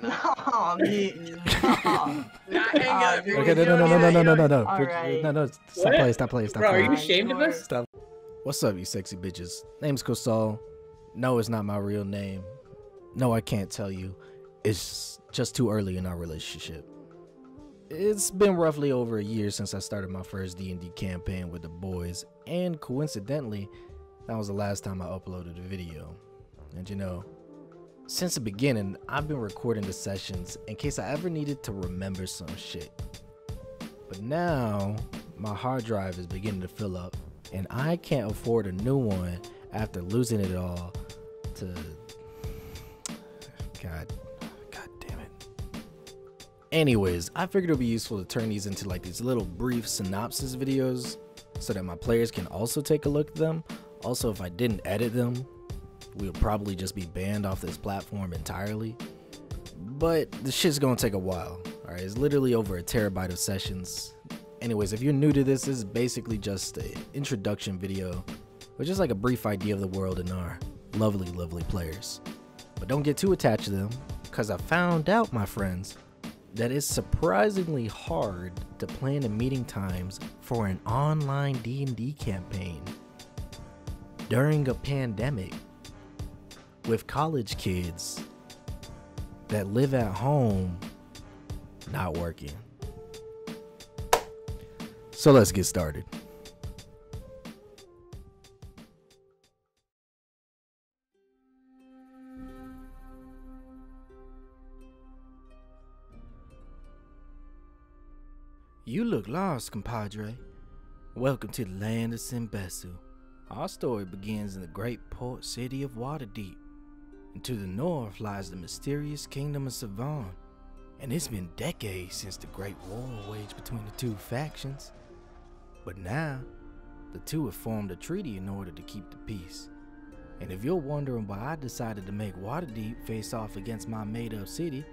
No, me. No. Hang up. You're Okay, no. All right. No. Stop playing. Bro, are you ashamed of us? Stop. What's up, you sexy bitches? Name's Kosal. No, it's not my real name. No, I can't tell you. It's just too early in our relationship. It's been roughly over a year since I started my first D&D campaign with the boys, and coincidentally, that was the last time I uploaded a video. And you know, since the beginning, I've been recording the sessions in case I ever needed to remember some shit. But now, my hard drive is beginning to fill up, and I can't afford a new one after losing it all to... God damn it. Anyways, I figured it would be useful to turn these into like these little brief synopsis videos so that my players can also take a look at them. Also, if I didn't edit them, we'll probably just be banned off this platform entirely. But the shit's gonna take a while. Alright, it's literally over 1 terabyte of sessions. Anyways, if you're new to this is basically just an introduction video with just like a brief idea of the world and our lovely players. But don't get too attached to them, because I found out, my friends, that it's surprisingly hard to plan the meeting times for an online D&D campaign during a pandemic with college kids that live at home not working. So let's get started. You look lost, compadre. Welcome to the land of Sinbessu. Our story begins in the great port city of Waterdeep, and to the north lies the mysterious kingdom of Savon. And it's been decades since the great war waged between the two factions. But now, the two have formed a treaty in order to keep the peace. And if you're wondering why I decided to make Waterdeep face off against my made-up city,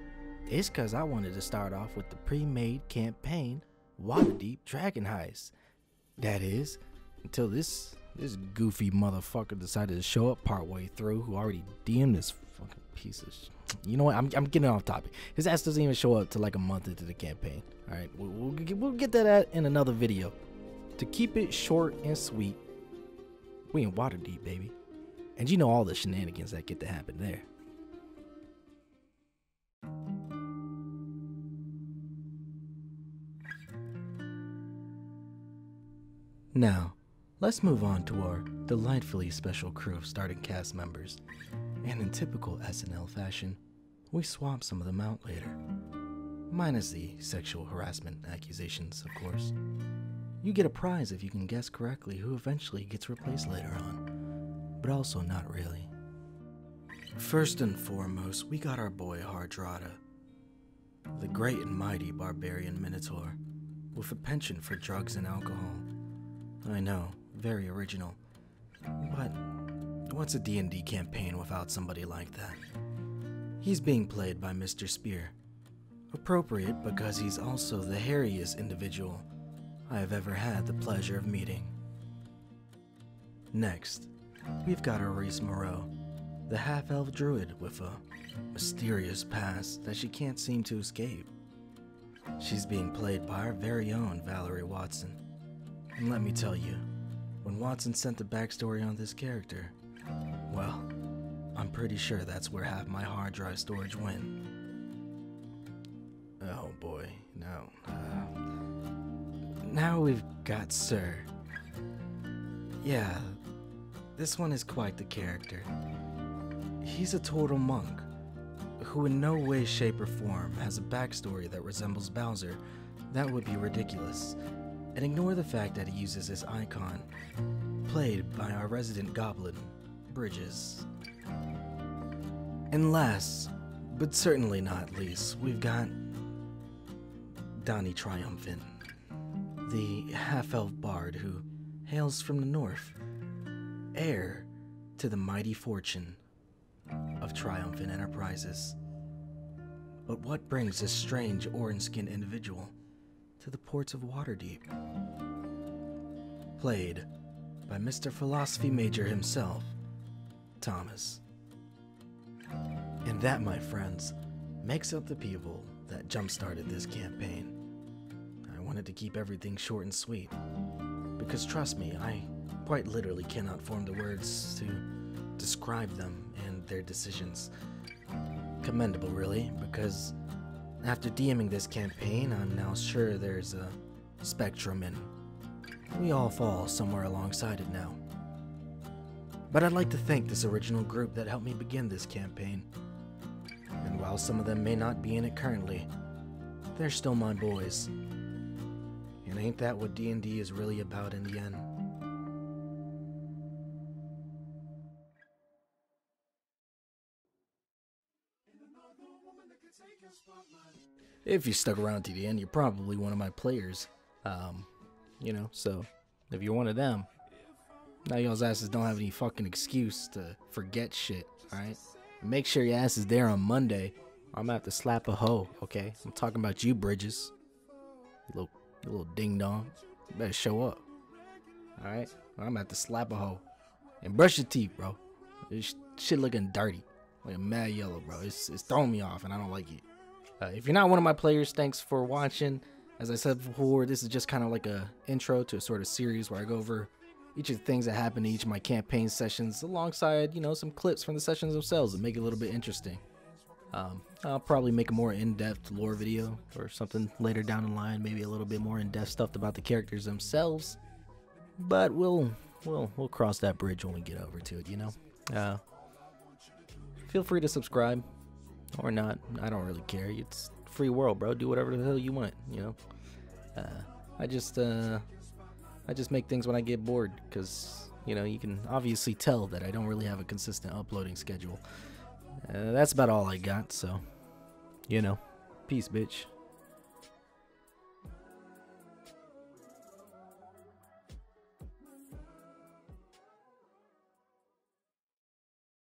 it's cause I wanted to start off with the pre-made campaign Waterdeep Dragon Heist. That is, until this goofy motherfucker decided to show up partway through, who already DM'd this fucking piece of shit. You know what? I'm getting off topic. His ass doesn't even show up till like a month into the campaign. All right, we'll get that in another video. To keep it short and sweet, we in Waterdeep, baby, and you know all the shenanigans that get to happen there. Now, let's move on to our delightfully special crew of starting cast members. And in typical SNL fashion, we swap some of them out later. Minus the sexual harassment accusations, of course. You get a prize if you can guess correctly who eventually gets replaced later on, but also not really. First and foremost, we got our boy Hardrada, the great and mighty barbarian minotaur, with a penchant for drugs and alcohol. I know, very original, but what's a D&D campaign without somebody like that? He's being played by Mr. Spear. Appropriate because he's also the hairiest individual I have ever had the pleasure of meeting. Next, we've got our Reese Moreau, the half-elf druid with a mysterious past that she can't seem to escape. She's being played by our very own Valerie Watson. And let me tell you, when Watson sent the backstory on this character, well, I'm pretty sure that's where half my hard drive storage went. Oh boy, no. Now we've got Sir. Yeah, this one is quite the character. He's a total monk, who in no way, shape, or form has a backstory that resembles Bowser. That would be ridiculous. And ignore the fact that he uses his icon, played by our resident goblin, Bridges. And last, but certainly not least, we've got Donnie Triumphant, the half-elf bard who hails from the north, heir to the mighty fortune of Triumphant Enterprises. But what brings this strange orange-skinned individual to the ports of Waterdeep? Played by Mr. Philosophy Major himself, Thomas. And that, my friends, makes up the people that jump-started this campaign. I wanted to keep everything short and sweet, because trust me, I quite literally cannot form the words to describe them and their decisions. Commendable, really, because after DMing this campaign, I'm now sure there's a spectrum and we all fall somewhere alongside it now. But I'd like to thank this original group that helped me begin this campaign. And while some of them may not be in it currently, they're still my boys. And ain't that what D&D is really about in the end? If you stuck around to the end, you're probably one of my players. So if you're one of them, now y'all's asses don't have any fucking excuse to forget shit, alright? Make sure your ass is there on Monday, or I'm gonna have to slap a hoe, okay? I'm talking about you, Bridges. You little ding-dong. You better show up, alright? I'm gonna have to slap a hoe. And brush your teeth, bro. This shit looking dirty. Like mad yellow, bro. It's throwing me off, and I don't like it. If you're not one of my players, thanks for watching. As I said before, this is just kind of like a intro to a sort of series where I go over each of the things that happen in each of my campaign sessions alongside, some clips from the sessions themselves that make it a little bit interesting. I'll probably make a more in-depth lore video or something later down the line, maybe a little bit more in-depth stuff about the characters themselves. But we'll cross that bridge when we get over to it, Feel free to subscribe. Or not, I don't really care. It's free world, bro. Do whatever the hell you want, I just make things when I get bored, because you can obviously tell that I don't really have a consistent uploading schedule. That's about all I got, so peace, bitch.